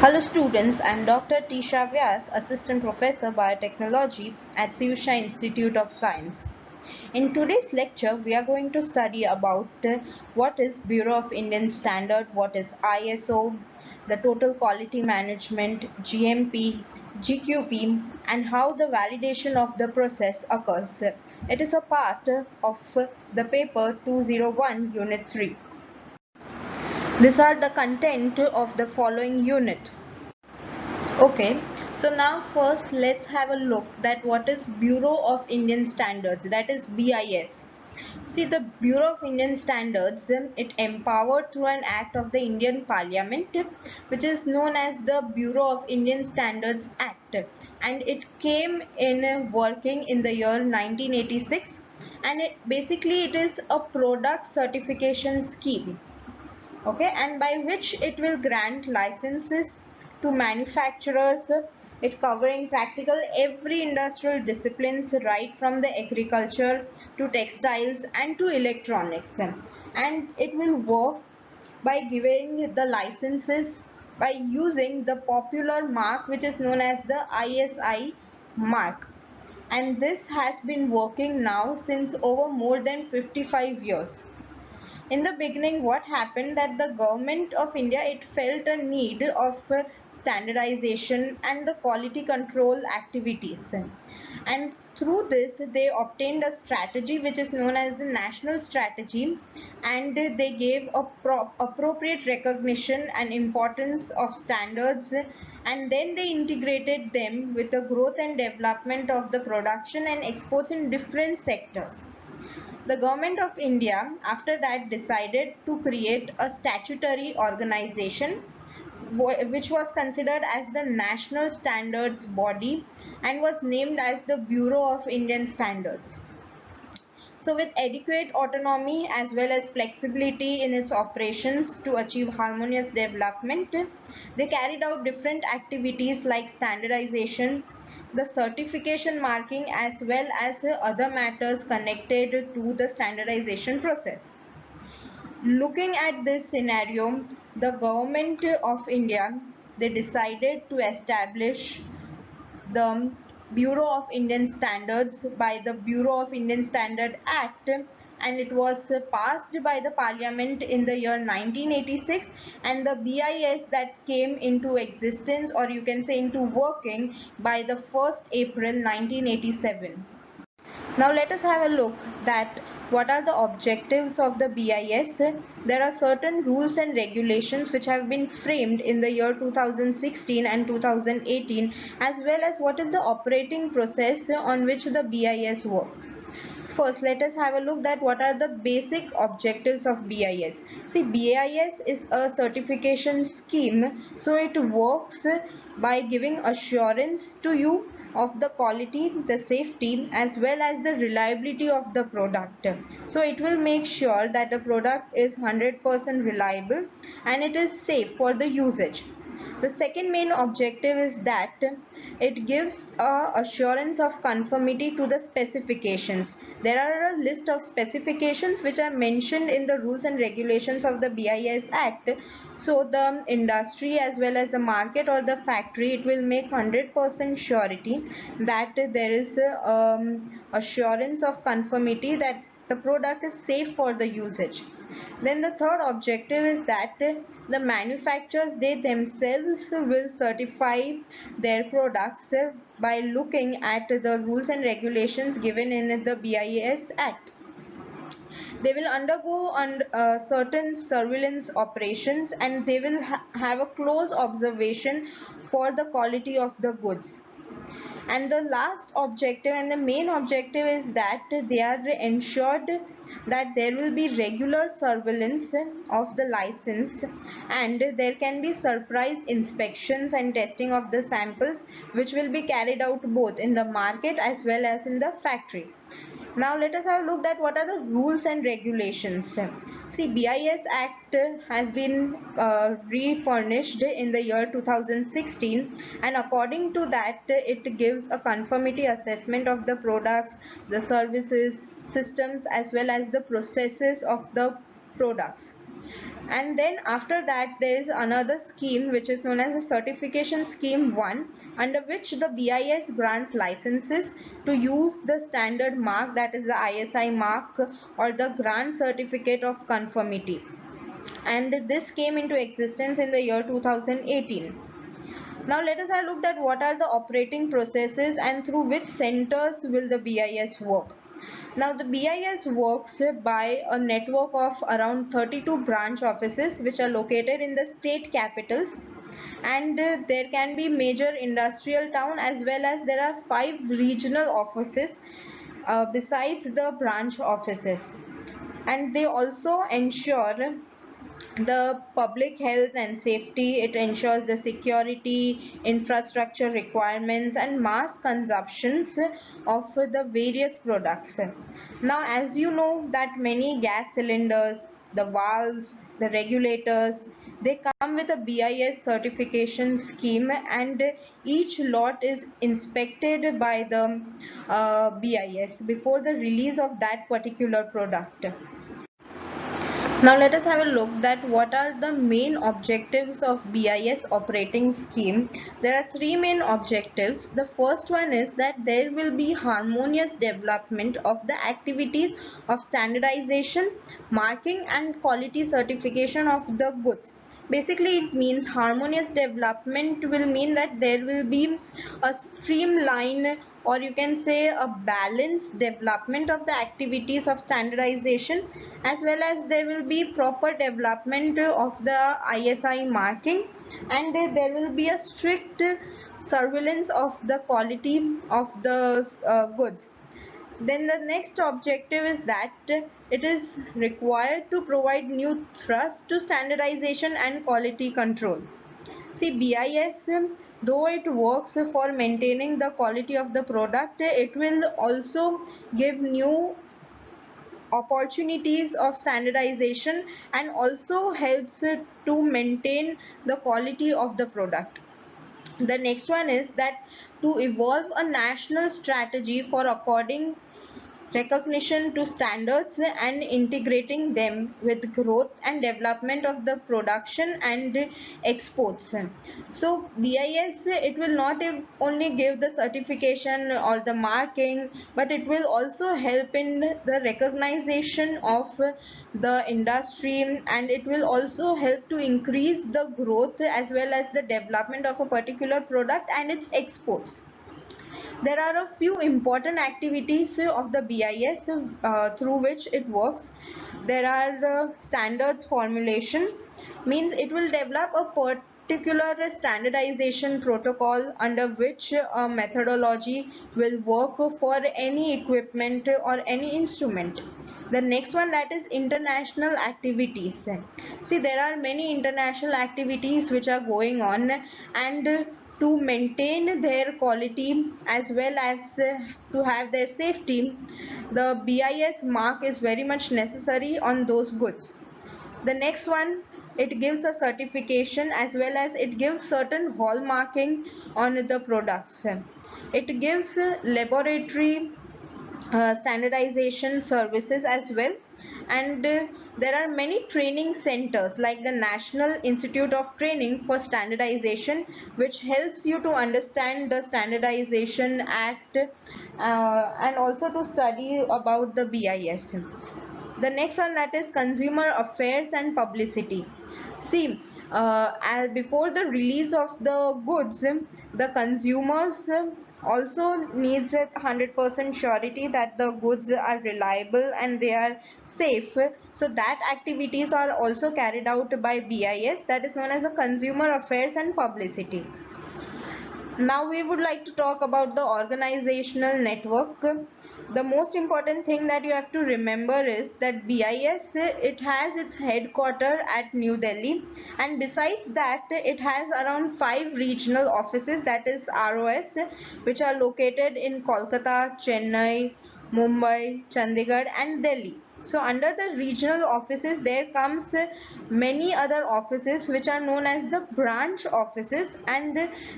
Hello students, I am Dr. Tisha Vyas, Assistant Professor Biotechnology at Sivasha Institute of Science. In today's lecture, we are going to study about what is Bureau of Indian Standard, what is ISO, the Total Quality Management, GMP, GQP, and how the validation of the process occurs. It is a part of the paper 201 Unit 3. These are the content of the following unit. Okay, so now first let's have a look that what is Bureau of Indian Standards, that is BIS. See, the Bureau of Indian Standards, it empowered through an act of the Indian Parliament, which is known as the Bureau of Indian Standards Act, and it came in working in the year 1986, and it is a product certification scheme. Okay, and by which it will grant licenses to manufacturers, it covering practical every industrial disciplines right from the agriculture to textiles and to electronics, and it will work by giving the licenses by using the popular mark which is known as the ISI mark, and this has been working now since over more than 55 years. In the beginning, what happened that the government of India, it felt a need of standardization and the quality control activities, and through this they obtained a strategy which is known as the national strategy, and they gave a appropriate recognition and importance of standards, and then they integrated them with the growth and development of the production and exports in different sectors. The Government of India after that decided to create a statutory organization which was considered as the national standards body and was named as the Bureau of Indian Standards. So with adequate autonomy as well as flexibility in its operations to achieve harmonious development, they carried out different activities like standardization, the certification marking as well as other matters connected to the standardization process. Looking at this scenario, the government of India, they decided to establish the Bureau of Indian Standards by the Bureau of Indian Standard Act, and it was passed by the Parliament in the year 1986, and the BIS that came into existence, or you can say into working, by the 1st April 1987. Now let us have a look that what are the objectives of the BIS. There are certain rules and regulations which have been framed in the year 2016 and 2018, as well as what is the operating process on which the BIS works. First, let us have a look at what are the basic objectives of BIS. See, BIS is a certification scheme, so it works by giving assurance to you of the quality, the safety as well as the reliability of the product. So it will make sure that the product is 100% reliable and it is safe for the usage. The second main objective is that it gives assurance of conformity to the specifications. There are a list of specifications which are mentioned in the rules and regulations of the BIS Act. So the industry as well as the market or the factory, it will make 100% surety that there is assurance of conformity that the product is safe for the usage. Then the third objective is that the manufacturers, they themselves will certify their products by looking at the rules and regulations given in the BIS Act. They will undergo certain surveillance operations, and they will have a close observation for the quality of the goods. And the last objective and the main objective is that they are ensured that there will be regular surveillance of the license, and there can be surprise inspections and testing of the samples which will be carried out both in the market as well as in the factory. Now let us have a look at what are the rules and regulations. See, BIS Act has been refurnished in the year 2016, and according to that it gives a conformity assessment of the products, the services, systems as well as the processes of the products. And then after that there is another scheme which is known as the Certification Scheme 1, under which the BIS grants licenses to use the standard mark, that is the ISI mark or the Grant Certificate of Conformity, and this came into existence in the year 2018. Now let us have a look at what are the operating processes and through which centers will the BIS work. Now the BIS works by a network of around 32 branch offices which are located in the state capitals, and there can be major industrial town, as well as there are 5 regional offices besides the branch offices, and they also ensure the public health and safety. It ensures the security, infrastructure requirements and mass consumptions of the various products. Now as you know that many gas cylinders, the valves, the regulators, they come with a BIS certification scheme, and each lot is inspected by the BIS before the release of that particular product. Now let us have a look that what are the main objectives of BIS operating scheme. There are 3 main objectives. The first one is that there will be harmonious development of the activities of standardization, marking and quality certification of the goods. Basically it means harmonious development will mean that there will be a streamline, or you can say a balanced development of the activities of standardization, as well as there will be proper development of the ISI marking, and there will be a strict surveillance of the quality of the goods. Then the next objective is that it is required to provide new thrust to standardization and quality control. See, BIS, though it works for maintaining the quality of the product, it will also give new opportunities of standardization and also helps to maintain the quality of the product. The next one is that to evolve a national strategy for according recognition to standards and integrating them with growth and development of the production and exports. So BIS, it will not only give the certification or the marking, but it will also help in the recognition of the industry, and it will also help to increase the growth as well as the development of a particular product and its exports. There are a few important activities of the BIS through which it works. There are standards formulation, means it will develop a particular standardization protocol under which a methodology will work for any equipment or any instrument. The next one, that is international activities. See, there are many international activities which are going on, and to maintain their quality as well as to have their safety, the BIS mark is very much necessary on those goods. The next one, it gives a certification as well as it gives certain hallmarking on the products. It gives laboratory standardization services as well, and there are many training centers like the National Institute of Training for Standardization, which helps you to understand the Standardization Act and also to study about the BIS. The next one, that is consumer affairs and publicity. See, as before the release of the goods, the consumers also needs a 100% surety that the goods are reliable and they are safe. So that activities are also carried out by BIS, that is known as the consumer affairs and publicity. Now we would like to talk about the organizational network. The most important thing that you have to remember is that BIS, it has its headquarters at New Delhi, and besides that it has around 5 regional offices, that is ROS, which are located in Kolkata, Chennai, Mumbai, Chandigarh and Delhi. So under the regional offices there comes many other offices which are known as the branch offices, and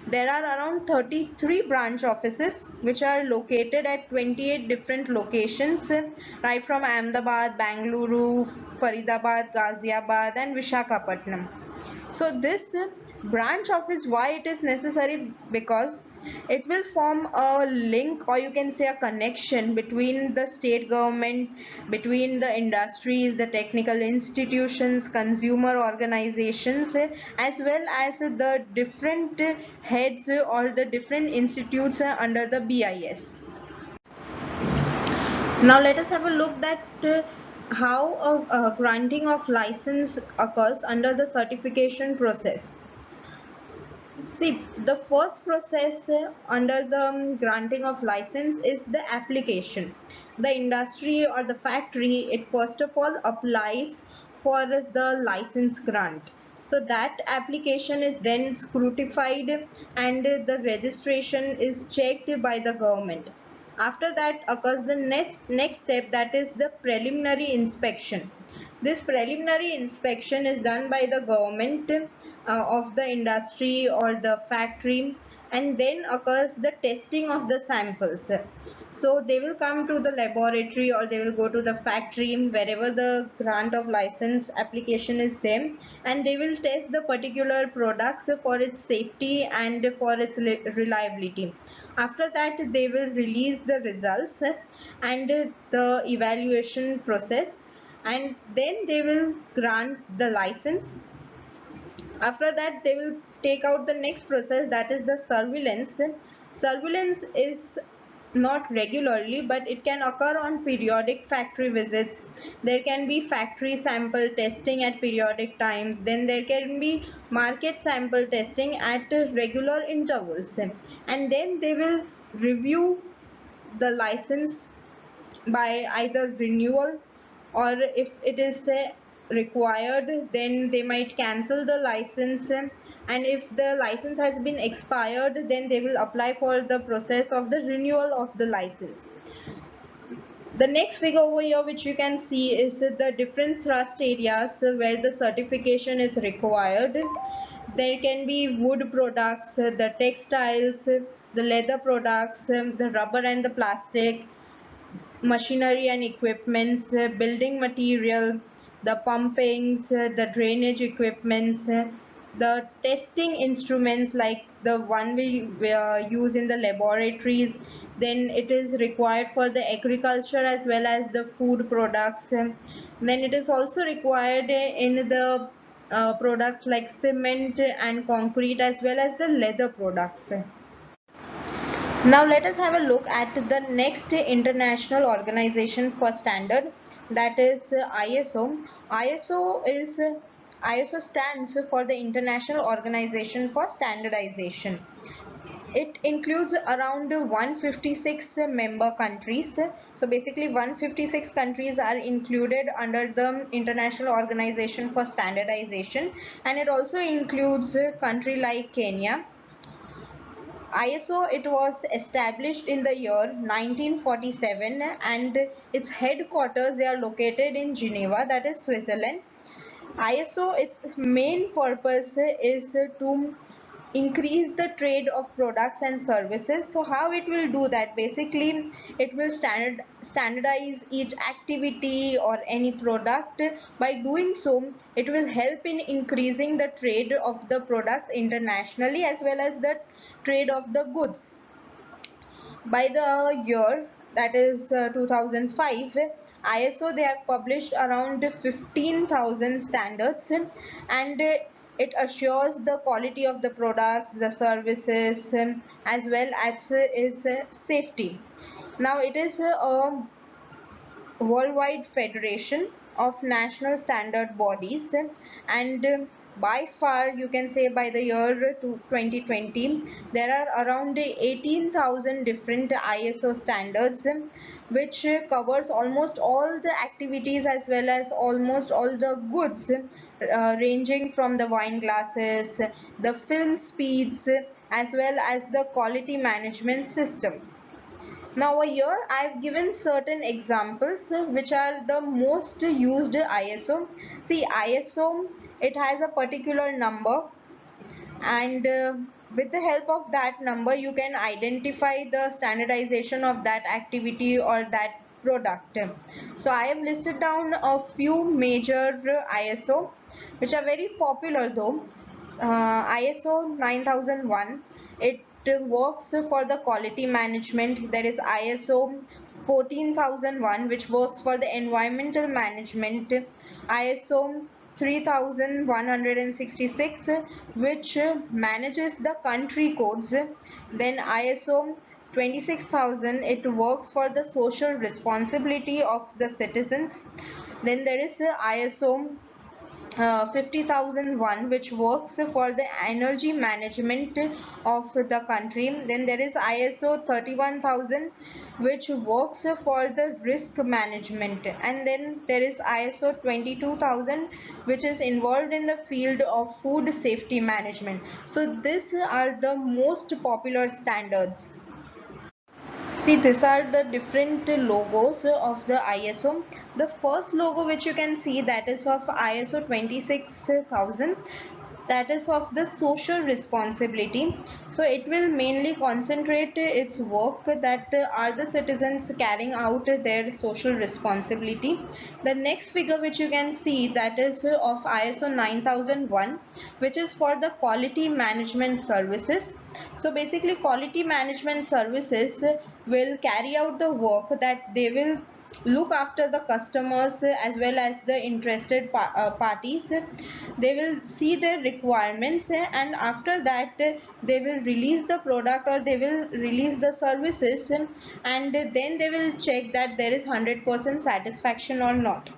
there are around 33 branch offices which are located at 28 different locations, right from Ahmedabad, Bangalore, Faridabad, Ghaziabad and Vishakhapatnam. So this branch office, why it is necessary? Because it will form a link, or you can say a connection between the state government, between the industries, the technical institutions, consumer organizations, as well as the different heads or the different institutes under the BIS. Now let us have a look at how a granting of license occurs under the certification process. See, the first process under the granting of license is the application. The industry or the factory, it first of all applies for the license grant. So that application is then scrutified and the registration is checked by the government. After that occurs the next step, that is the preliminary inspection. This preliminary inspection is done by the government of the industry or the factory, and then occurs the testing of the samples. So they will come to the laboratory or they will go to the factory wherever the grant of license application is there, and they will test the particular products for its safety and for its reliability. After that they will release the results and the evaluation process, and then they will grant the license. After that they will take out the next process, that is the surveillance. Surveillance is not regularly, but it can occur on periodic factory visits. There can be factory sample testing at periodic times, then there can be market sample testing at regular intervals, and then they will review the license by either renewal, or if it is required, then they might cancel the license, and if the license has been expired, then they will apply for the process of the renewal of the license. The next figure over here which you can see is the different thrust areas where the certification is required. There can be wood products, the textiles, the leather products, the rubber and the plastic, machinery and equipments, building material, the pumpings, the drainage equipments, the testing instruments like the one we use in the laboratories. Then it is required for the agriculture as well as the food products. Then it is also required in the products like cement and concrete as well as the leather products. Now let us have a look at the next international organization for standard, that is ISO. ISO stands for the International Organization for Standardization. It includes around 156 member countries. So basically 156 countries are included under the International Organization for Standardization, and it also includes a country like Kenya. ISO, it was established in the year 1947, and its headquarters, they are located in Geneva, that is Switzerland. ISO, its main purpose is to increase the trade of products and services. So how it will do that? Basically it will standardize each activity or any product. By doing so, it will help in increasing the trade of the products internationally as well as the trade of the goods. By the year, that is 2005, ISO, they have published around 15,000 standards, and it assures the quality of the products, the services, as well as is safety. Now it is a worldwide federation of national standard bodies, and by far you can say by the year 2020 there are around 18,000 different ISO standards, which covers almost all the activities as well as almost all the goods, ranging from the wine glasses, the film speeds, as well as the quality management system. Now here I have given certain examples which are the most used ISO. See, ISO, it has a particular number, and with the help of that number you can identify the standardization of that activity or that product. So I have listed down a few major ISO which are very popular though. ISO 9001, it works for the quality management. There is ISO 14001 which works for the environmental management, ISO 3166 which manages the country codes, then ISO 26000, it works for the social responsibility of the citizens, then there is ISO 50001 which works for the energy management of the country, then there is ISO 31000 which works for the risk management, and then there is ISO 22000 which is involved in the field of food safety management. So these are the most popular standards. See, these are the different logos of the ISO. The first logo which you can see, that is of ISO 26000, that is of the social responsibility. So it will mainly concentrate its work that are the citizens carrying out their social responsibility. The next figure which you can see, that is of ISO 9001 which is for the quality management services. So basically quality management services will carry out the work that they will look after the customers as well as the interested parties. They will see their requirements and after that they will release the product or they will release the services, and then they will check that there is 100% satisfaction or not.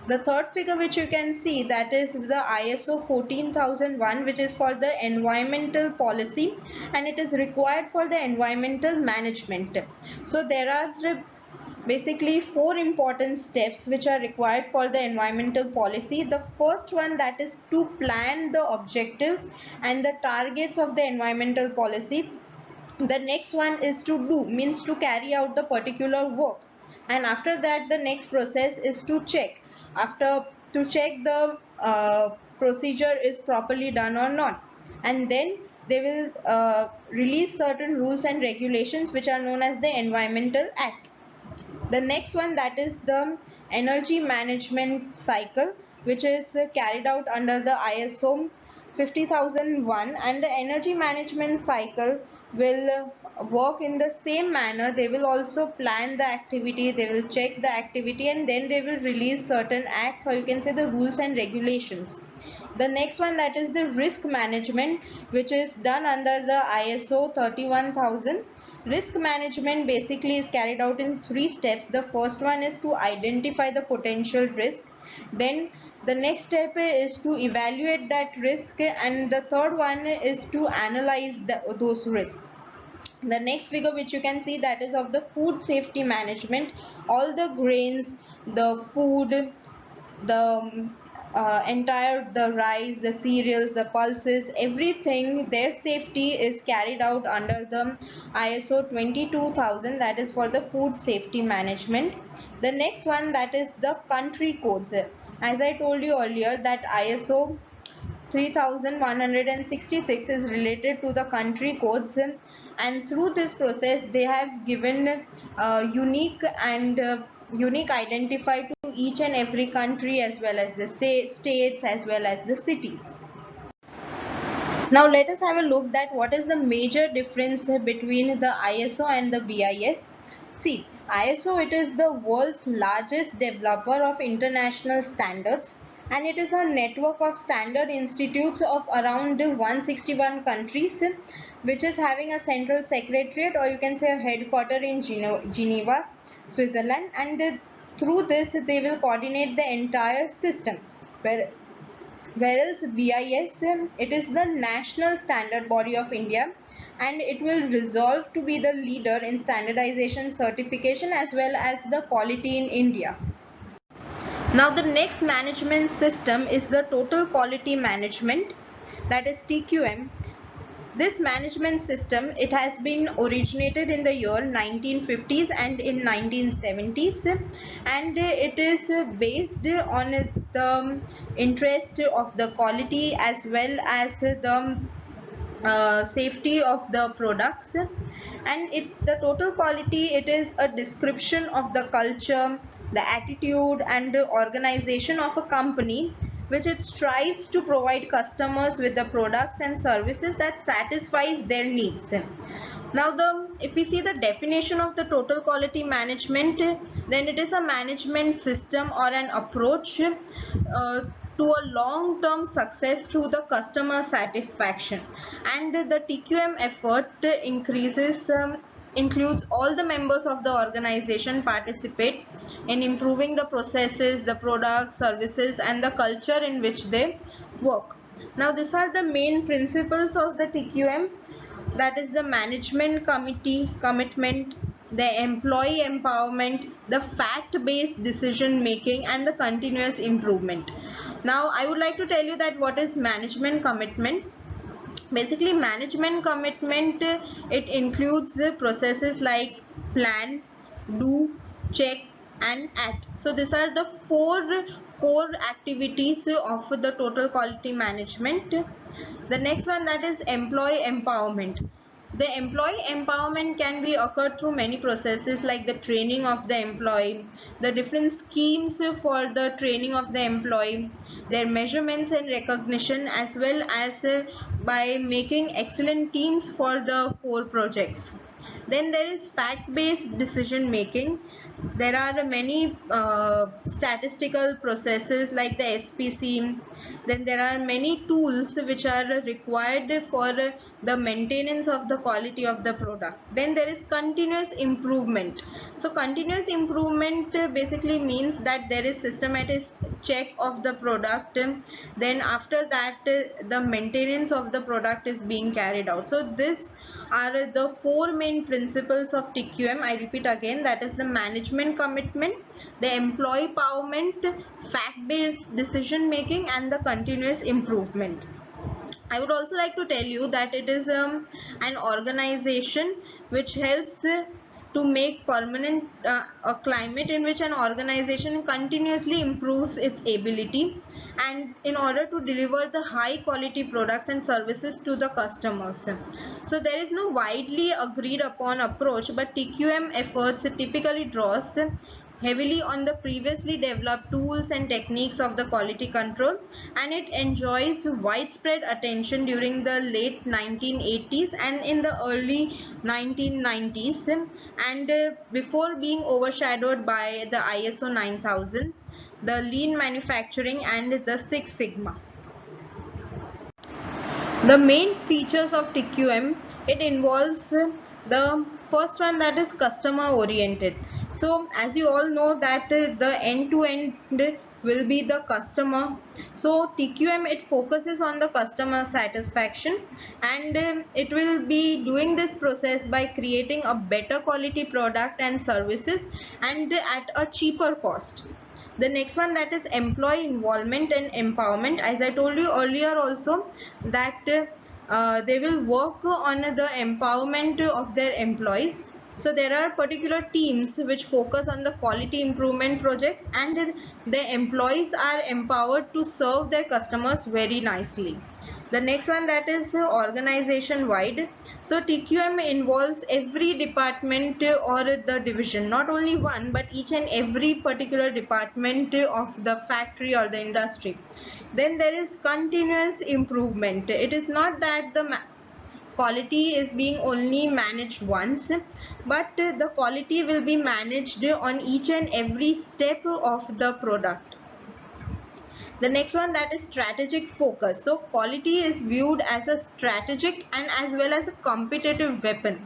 The third figure which you can see, that is the ISO 14001 which is for the environmental policy and it is required for the environmental management. So there are basically four important steps which are required for the environmental policy. The first one, that is to plan the objectives and the targets of the environmental policy. The next one is to do, means to carry out the particular work, and after that the next process is to check, after to check the procedure is properly done or not, and then they will release certain rules and regulations which are known as the Environmental Act. The next one, that is the energy management cycle which is carried out under the ISO 50001, and the energy management cycle will work in the same manner. They will also plan the activity, they will check the activity, and then they will release certain acts, or you can say the rules and regulations. The next one, that is the risk management which is done under the ISO 31000. Risk management basically is carried out in three steps. The first one is to identify the potential risk, then the next step is to evaluate that risk, and the third one is to analyze those risks. The next figure which you can see, that is of the food safety management. All the grains, the food, the the rice, the cereals, the pulses, everything, their safety is carried out under the ISO 22000, that is for the food safety management. The next one, that is the country codes. As I told you earlier, that ISO 3166 is related to the country codes, and through this process they have given unique identifier to each and every country as well as the states as well as the cities. Now let us have a look that what is the major difference between the ISO and the BIS. See, ISO, it is the world's largest developer of international standards, and it is a network of standard institutes of around 161 countries, which is having a central secretariat, or you can say a headquarter in Geneva, Switzerland, and through this they will coordinate the entire system. Whereas BIS, it is the national standard body of India, and it will resolve to be the leader in standardization, certification as well as the quality in India. Now the next management system is the total quality management, that is TQM. This management system, it has been originated in the year 1950s and in 1970s, and it is based on the interest of the quality as well as the safety of the products. And the total quality, it is a description of the culture, the attitude and the organization of a company which it strives to provide customers with the products and services that satisfies their needs. Now if we see the definition of the total quality management, then it is a management system or an approach to a long-term success through the customer satisfaction. And the TQM effort includes all the members of the organization participate in improving the processes, the products, services and the culture in which they work. Now these are the main principles of the TQM, that is the management committee commitment, the employee empowerment, the fact-based decision making and the continuous improvement. Now I would like to tell you that what is management commitment. Basically management commitment, it includes processes like plan, do, check and act. So these are the four core activities of the total quality management. The next one, that is employee empowerment. The employee empowerment can be occurred through many processes like the training of the employee, the different schemes for the training of the employee, their measurements and recognition, as well as by making excellent teams for the core projects. Then there is fact-based decision making. There are many statistical processes like the SPC. Then there are many tools which are required for the maintenance of the quality of the product. Then there is continuous improvement. So continuous improvement basically means that there is systematic check of the product. Then after that the maintenance of the product is being carried out. So this are the four main principles of TQM. I repeat again, that is the management commitment, the employee empowerment, fact-based decision making and the continuous improvement. I would also like to tell you that it is an organization which helps to make permanent a climate in which an organization continuously improves its ability and in order to deliver the high quality products and services to the customers. So there is no widely agreed upon approach, but TQM efforts typically draws heavily on the previously developed tools and techniques of the quality control, and it enjoys widespread attention during the late 1980s and in the early 1990s, and before being overshadowed by the ISO 9000, the lean manufacturing and the Six Sigma. The main features of TQM, it involves the first one, that is customer oriented. So as you all know that the end-to-end will be the customer. So TQM, it focuses on the customer satisfaction, and it will be doing this process by creating a better quality product and services and at a cheaper cost. The next one, that is employee involvement and empowerment. As I told you earlier also that they will work on the empowerment of their employees. So there are particular teams which focus on the quality improvement projects, and the employees are empowered to serve their customers very nicely. The next one, that is organization wide. So TQM involves every department or the division, not only one but each and every particular department of the factory or the industry. Then there is continuous improvement. It is not that the quality is being only managed once, but the quality will be managed on each and every step of the product. The next one, that is strategic focus. So quality is viewed as a strategic and as well as a competitive weapon.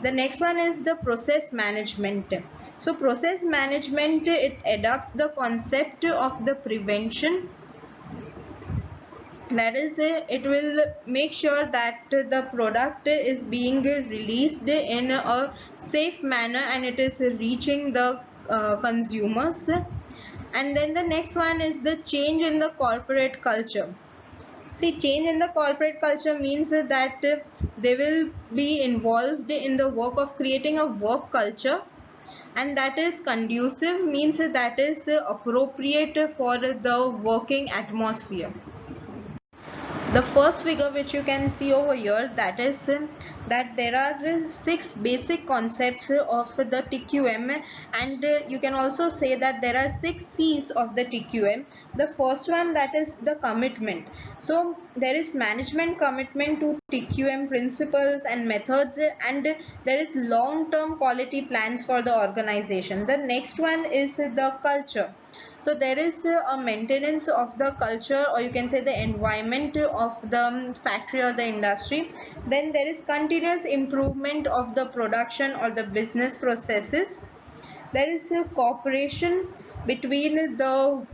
The next one is the process management. So process management, it adopts the concept of the prevention. That is, it will make sure that the product is being released in a safe manner and it is reaching the consumers. And then the next one is the change in the corporate culture. See, change in the corporate culture means that they will be involved in the work of creating a work culture, and that is conducive, means that is appropriate for the working atmosphere. The first figure which you can see over here, that is that there are 6 basic concepts of the TQM, and you can also say that there are 6 C's of the TQM. The first one, that is the commitment. So there is management commitment to TQM principles and methods, and there is long-term quality plans for the organization. The next one is the culture. So there is a maintenance of the culture, or you can say the environment of the factory or the industry. Then there is continuous improvement of the production or the business processes. There is a cooperation between the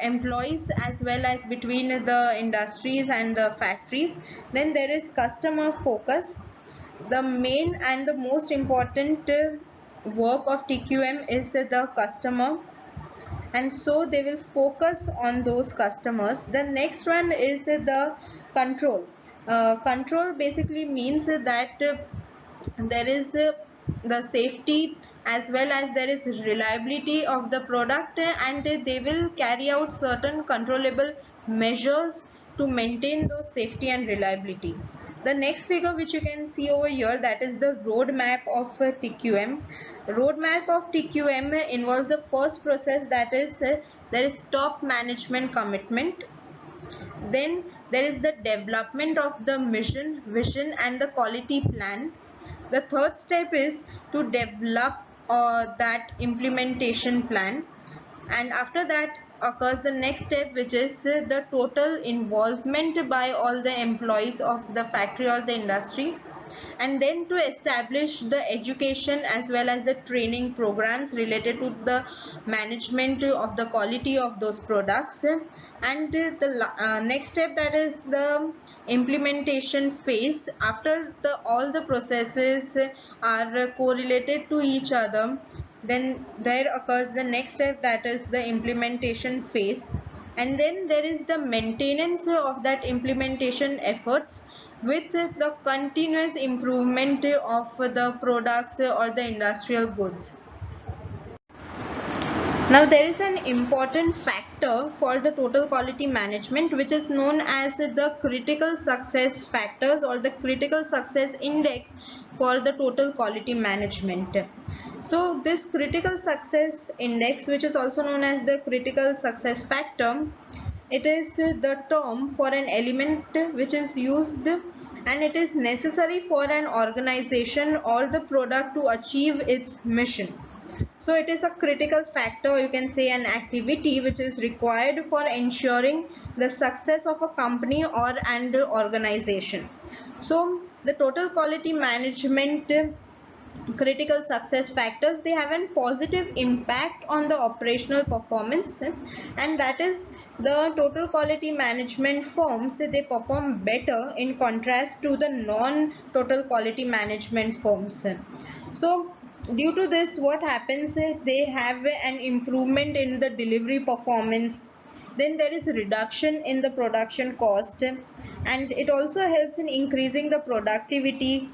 employees as well as between the industries and the factories. Then there is customer focus. The main and the most important work of TQM is the customer, and so they will focus on those customers. The next one is the control. Control basically means that there is the safety as well as there is reliability of the product, and they will carry out certain controllable measures to maintain those safety and reliability. The next figure which you can see over here, that is the roadmap of TQM. Roadmap of TQM involves the first process, that is there is top management commitment. Then there is the development of the mission, vision and the quality plan. The third step is to develop that implementation plan, and after that occurs the next step, which is the total involvement by all the employees of the factory or the industry, and then to establish the education as well as the training programs related to the management of the quality of those products. And the next step, that is the implementation phase. After all the processes are correlated to each other, then there occurs the next step, that is the implementation phase, and then there is the maintenance of that implementation efforts with the continuous improvement of the products or the industrial goods. Now there is an important factor for the total quality management, which is known as the critical success factors or the critical success index for the total quality management. So this critical success index, which is also known as the critical success factor, it is the term for an element which is used and it is necessary for an organization or the product to achieve its mission. So it is a critical factor, you can say an activity which is required for ensuring the success of a company or an organization. So the total quality management critical success factors, they have a positive impact on the operational performance, and that is the total quality management firms, they perform better in contrast to the non total quality management firms. So due to this, what happens, they have an improvement in the delivery performance. Then there is a reduction in the production cost, and it also helps in increasing the productivity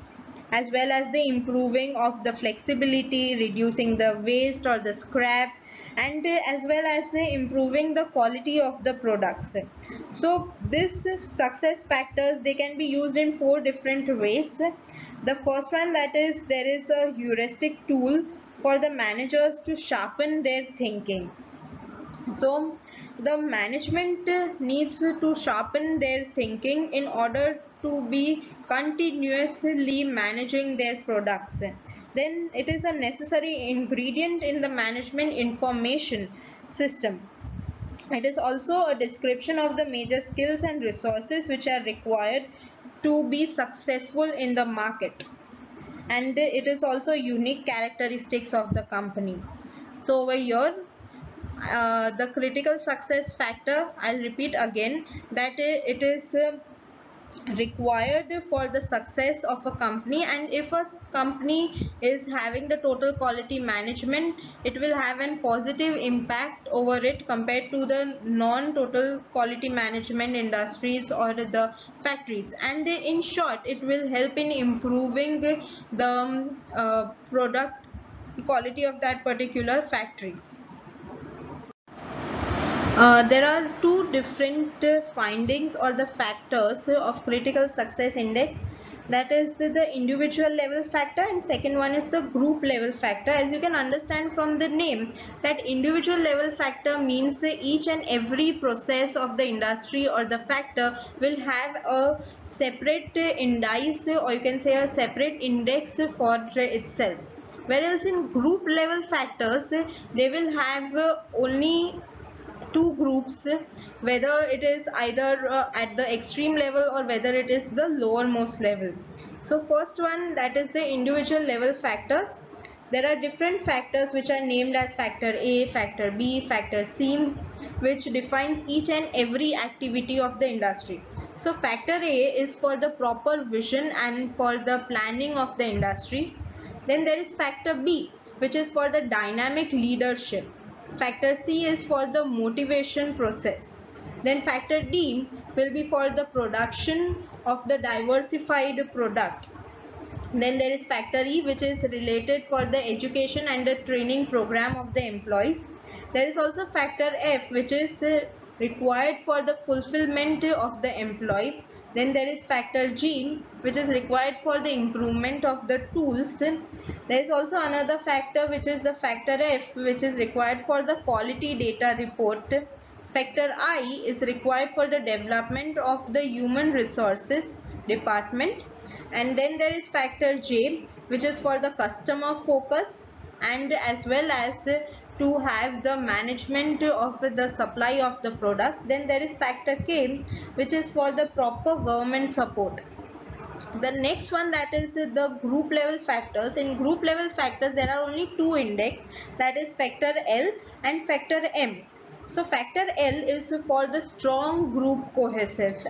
as well as the improving of the flexibility, reducing the waste or the scrap, and as well as improving the quality of the products. So this success factors, they can be used in 4 different ways. The first one, that is there is a heuristic tool for the managers to sharpen their thinking. So the management needs to sharpen their thinking in order to be continuously managing their products. Then it is a necessary ingredient in the management information system. It is also a description of the major skills and resources which are required to be successful in the market, and it is also unique characteristics of the company. So over here, the critical success factor, I'll repeat again, that it is required for the success of a company, and if a company is having the total quality management, it will have a positive impact over it compared to the non total quality management industries or the factories, and in short, it will help in improving the product quality of that particular factory. There are two different findings or the factors of critical success index, that is the individual level factor and second one is the group level factor. As you can understand from the name, that individual level factor means each and every process of the industry or the factor will have a separate indice, or you can say a separate index for itself, whereas in group level factors they will have only two groups, whether it is either at the extreme level or whether it is the lowermost level. So first one, that is the individual level factors. There are different factors which are named as factor A, factor B, factor C, which defines each and every activity of the industry. So factor A is for the proper vision and for the planning of the industry. Then there is factor B, which is for the dynamic leadership. Factor C is for the motivation process. Then factor D will be for the production of the diversified product. Then there is factor E, which is related for the education and the training program of the employees. There is also factor F, which is required for the fulfillment of the employee. Then there is factor G, which is required for the improvement of the tools. There is also another factor which is the factor F, which is required for the quality data report. Factor I is required for the development of the human resources department. And then there is factor J, which is for the customer focus and as well as to have the management of the supply of the products. Then there is factor K, which is for the proper government support. The next one, that is the group level factors. In group level factors there are only two index, that is factor L and factor M. So factor L is for the strong group cohesive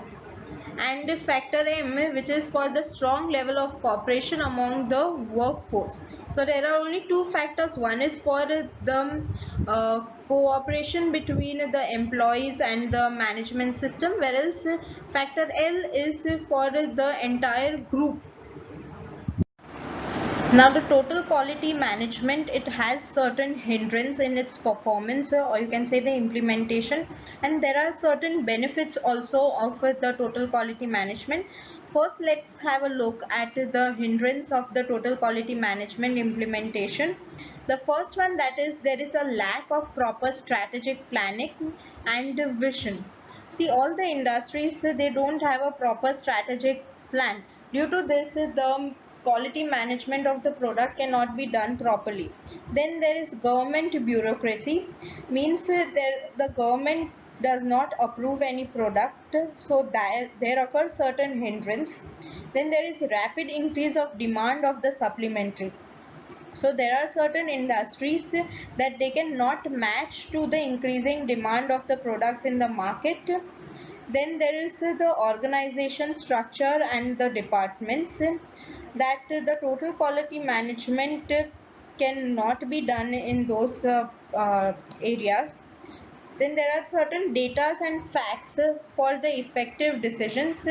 and factor M, which is for the strong level of cooperation among the workforce. So there are only two factors. One is for the cooperation between the employees and the management system, whereas factor L is for the entire group. Now the total quality management, it has certain hindrance in its performance, or you can say the implementation, and there are certain benefits also of the total quality management. First, let's have a look at the hindrance of the total quality management implementation. The first one, that is there is a lack of proper strategic planning and vision. See, all the industries they don't have a proper strategic plan. Due to this, the quality management of the product cannot be done properly. Then there is government bureaucracy, means the government does not approve any product, so there occurs certain hindrance. Then there is rapid increase of demand of the supplementary. So there are certain industries that they cannot match to the increasing demand of the products in the market. Then there is the organization structure and the departments, that the total quality management cannot be done in those areas. Then there are certain data and facts for the effective decisions.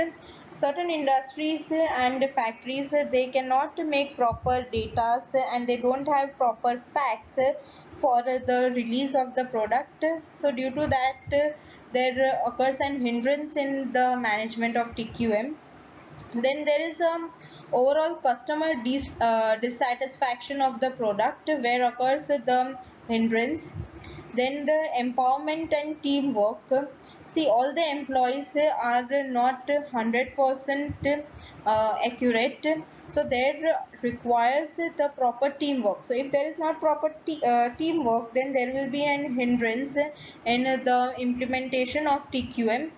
Certain industries and factories they cannot make proper data and they don't have proper facts for the release of the product. So due to that there occurs an hindrance in the management of TQM. Then there is overall customer dissatisfaction of the product, where occurs the hindrance. Then the empowerment and teamwork. See, all the employees are not 100% accurate, so there requires the proper teamwork. So if there is not proper teamwork, then there will be an hindrance in the implementation of TQM.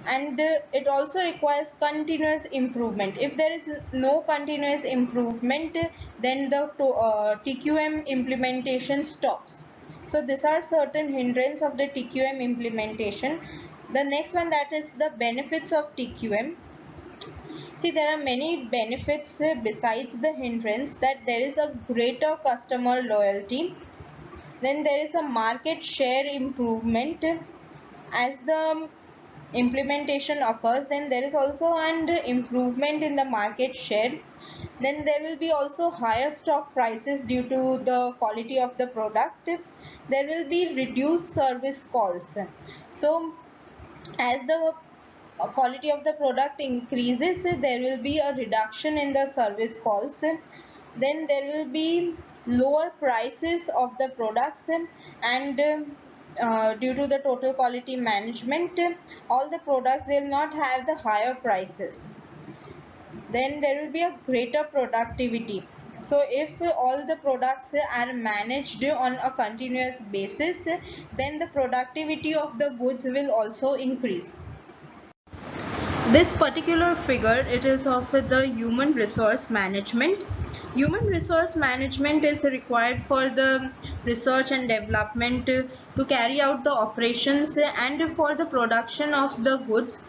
And it also requires continuous improvement. If there is no continuous improvement, then the TQM implementation stops. So these are certain hindrance of the TQM implementation. The next one, that is the benefits of TQM. See, there are many benefits besides the hindrance, that there is a greater customer loyalty. Then there is a market share improvement. As the implementation occurs, then there is also an improvement in the market share. Then there will be also higher stock prices due to the quality of the product. There will be reduced service calls. So as the quality of the product increases, there will be a reduction in the service calls. Then there will be lower prices of the products, and due to the total quality management, all the products will not have the higher prices. Then there will be a greater productivity. So if all the products are managed on a continuous basis, then the productivity of the goods will also increase. This particular figure, it is of the human resource management. Human resource management is required for the research and development to carry out the operations and for the production of the goods.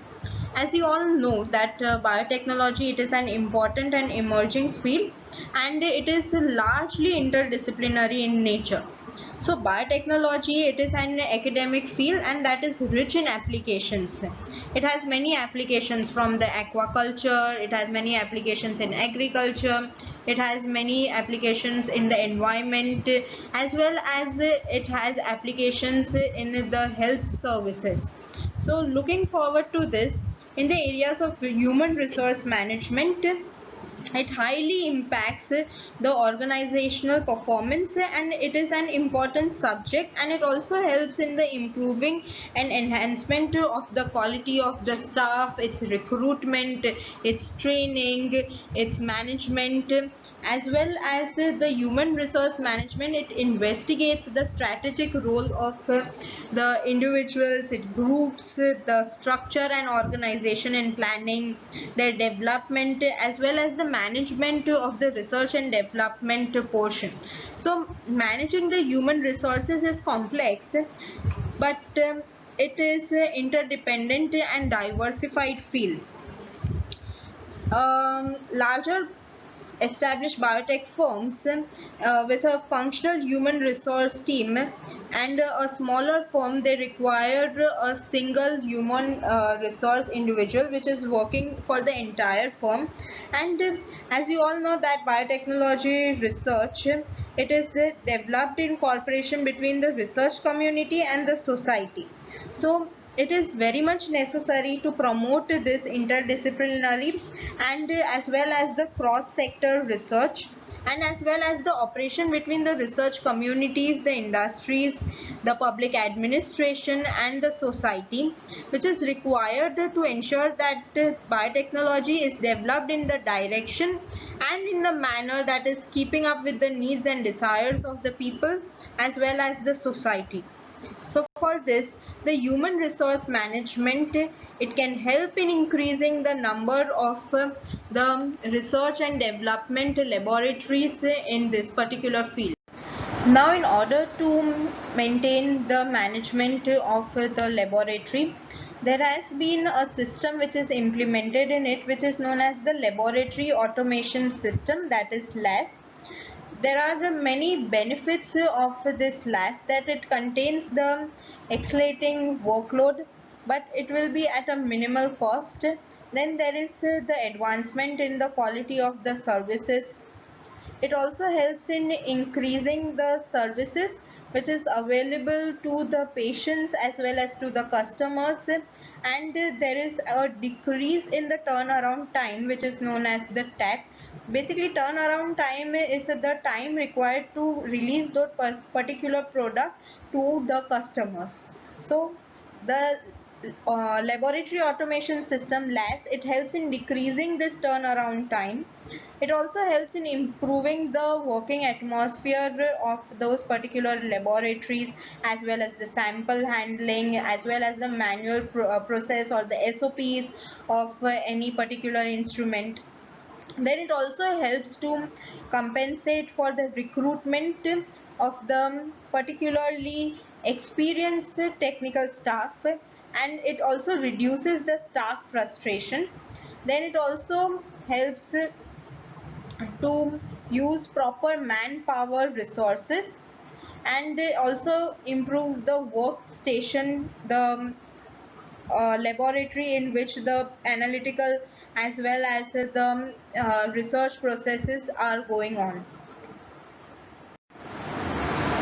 As you all know that biotechnology, it is an important and emerging field, and it is largely interdisciplinary in nature. So biotechnology, it is an academic field and that is rich in applications. It has many applications from the aquaculture, it has many applications in agriculture, it has many applications in the environment, as well as it has applications in the health services. So looking forward to this, in the areas of human resource management, it highly impacts the organizational performance, and it is an important subject, and it also helps in the improving and enhancement of the quality of the staff, its recruitment, its training, its management, as well as the human resource management. It investigates the strategic role of the individuals, it groups the structure and organization in planning, their development, as well as the management of the research and development portion. So managing the human resources is complex, but it is interdependent and diversified field. Larger established biotech firms with a functional human resource team, and a smaller firm, they require a single human resource individual which is working for the entire firm. And as you all know that biotechnology research, it is developed in cooperation between the research community and the society. So it is very much necessary to promote this interdisciplinary and as well as the cross-sector research, and as well as the operation between the research communities, the industries, the public administration and the society, which is required to ensure that biotechnology is developed in the direction and in the manner that is keeping up with the needs and desires of the people as well as the society. So for this, the human resource management, it can help in increasing the number of the research and development laboratories in this particular field. Now, in order to maintain the management of the laboratory, there has been a system which is implemented in it, which is known as the Laboratory Automation System, that is LAS. There are many benefits of this LAS, that it contains the accelerating workload, but it will be at a minimal cost. Then there is the advancement in the quality of the services. It also helps in increasing the services which is available to the patients as well as to the customers, and there is a decrease in the turnaround time which is known as the TAT. Basically, turnaround time is the time required to release that particular product to the customers. So the laboratory automation system LAS, it helps in decreasing this turnaround time. It also helps in improving the working atmosphere of those particular laboratories, as well as the sample handling, as well as the manual process or the SOPs of any particular instrument. Then it also helps to compensate for the recruitment of the particularly experienced technical staff, and it also reduces the staff frustration. Then it also helps to use proper manpower resources, and it also improves the workstation, the laboratory in which the analytical as well as the research processes are going on.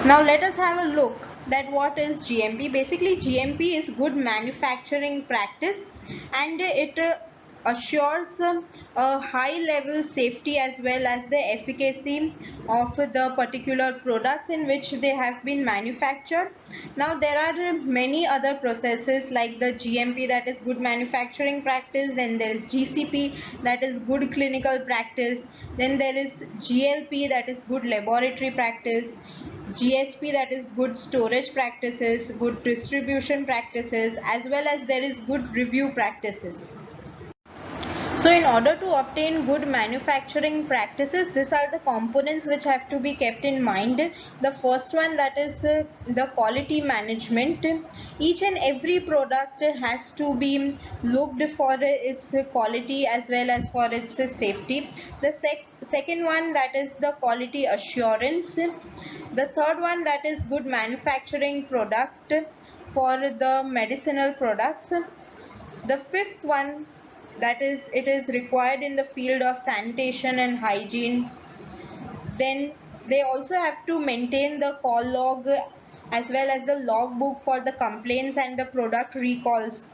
Now let us have a look that what is GMP. Basically GMP is good manufacturing practice, and it assures a high level safety as well as the efficacy of the particular products in which they have been manufactured. Now there are many other processes like the GMP, that is good manufacturing practice, then there is GCP, that is good clinical practice, then there is GLP, that is good laboratory practice, GSP, that is good storage practices, good distribution practices, as well as there is good review practices. So in order to obtain good manufacturing practices, these are the components which have to be kept in mind. The first one, that is the quality management. Each and every product has to be looked for its quality as well as for its safety. The second one, that is the quality assurance. The third one, that is good manufacturing product for the medicinal products. The fifth one, that is it is required in the field of sanitation and hygiene. Then they also have to maintain the call log as well as the log book for the complaints and the product recalls.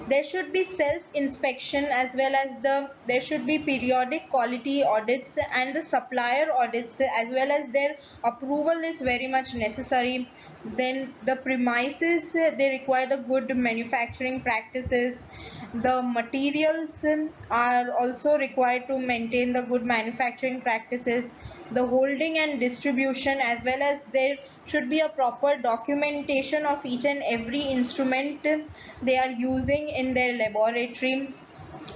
There should be self inspection as well as there should be periodic quality audits and the supplier audits, as well as their approval is very much necessary. Then the premises, they require the good manufacturing practices. The materials are also required to maintain the good manufacturing practices. The holding and distribution, as well as there should be a proper documentation of each and every instrument they are using in their laboratory.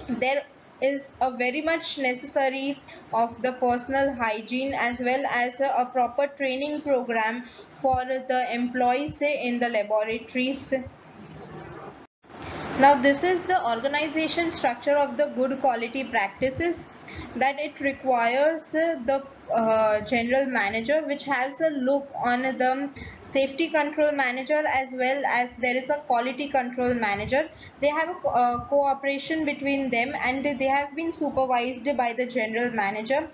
There is a very much necessary of the personal hygiene as well as a proper training program for the employees in the laboratories. Now this is the organization structure of the good quality practices, that it requires the general manager, which has a look on the safety control manager, as well as there is a quality control manager. They have a cooperation between them, and they have been supervised by the general manager.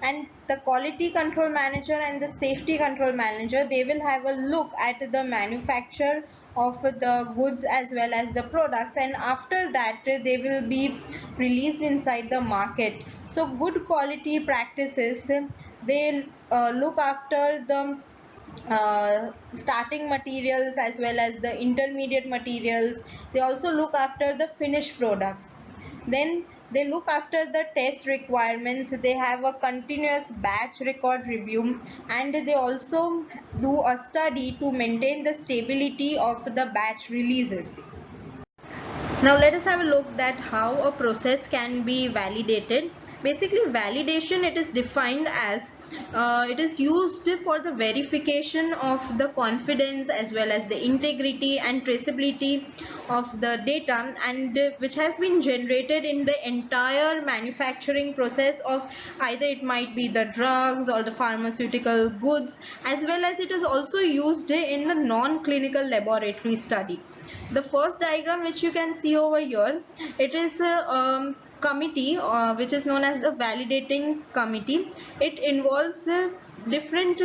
And the quality control manager and the safety control manager, they will have a look at the manufacture of the goods as well as the products, and after that they will be released inside the market. So good quality practices, they look after the starting materials as well as the intermediate materials. They also look after the finished products. Then they look after the test requirements. They have a continuous batch record review, and they also do a study to maintain the stability of the batch releases. Now let us have a look at how a process can be validated. Basically validation, it is defined as it is used for the verification of the confidence as well as the integrity and traceability of the data, and which has been generated in the entire manufacturing process of either it might be the drugs or the pharmaceutical goods, as well as it is also used in the non-clinical laboratory study. The first diagram which you can see over here, it is a committee which is known as the validating committee. It involves different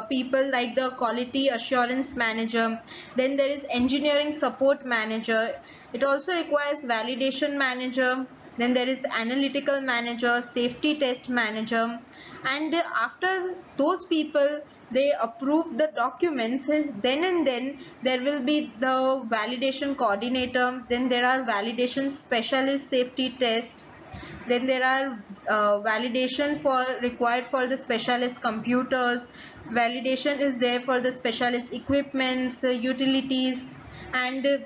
people like the quality assurance manager, then there is engineering support manager. It also requires validation manager, then there is analytical manager, safety test manager, and after those people they approve the documents, then and then there will be the validation coordinator, then there are validation specialist safety test, then there are validation for required for the specialist computers, validation is there for the specialist equipments, utilities, and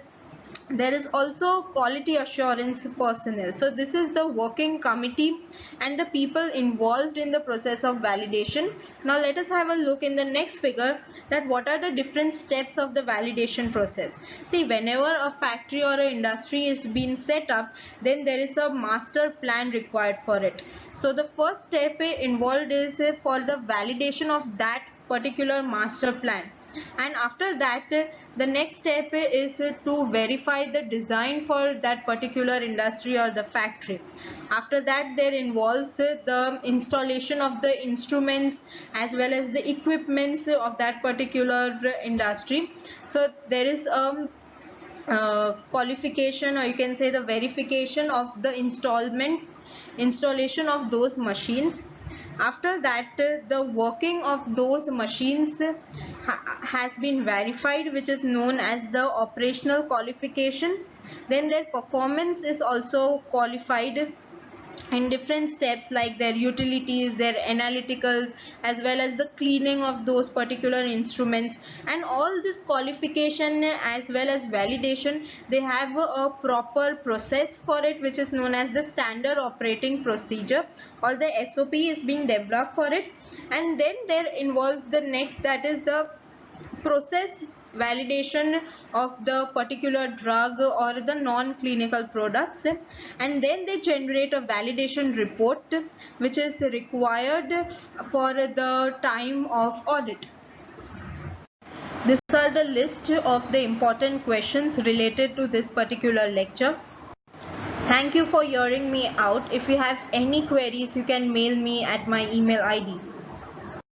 there is also quality assurance personnel. So this is the working committee and the people involved in the process of validation. Now let us have a look in the next figure that what are the different steps of the validation process. See, whenever a factory or an industry is being set up, then there is a master plan required for it. So the first step involved is for the validation of that particular master plan. and after that the next step is to verify the design for that particular industry or the factory. After that there involves the installation of the instruments as well as the equipments of that particular industry. So there is qualification, or you can say the verification of the installation of those machines. After that the working of those machines has been verified, which is known as the operational qualification. Then their performance is also qualified in different steps, like their utilities, their analyticals, as well as the cleaning of those particular instruments. And all this qualification as well as validation, they have a proper process for it, which is known as the standard operating procedure, or the SOP is being developed for it. And then there involves the next, that is the process validation of the particular drug or the non-clinical products, and then they generate a validation report which is required for the time of audit. These are the list of the important questions related to this particular lecture. Thank you for hearing me out. If you have any queries, you can mail me at my email ID.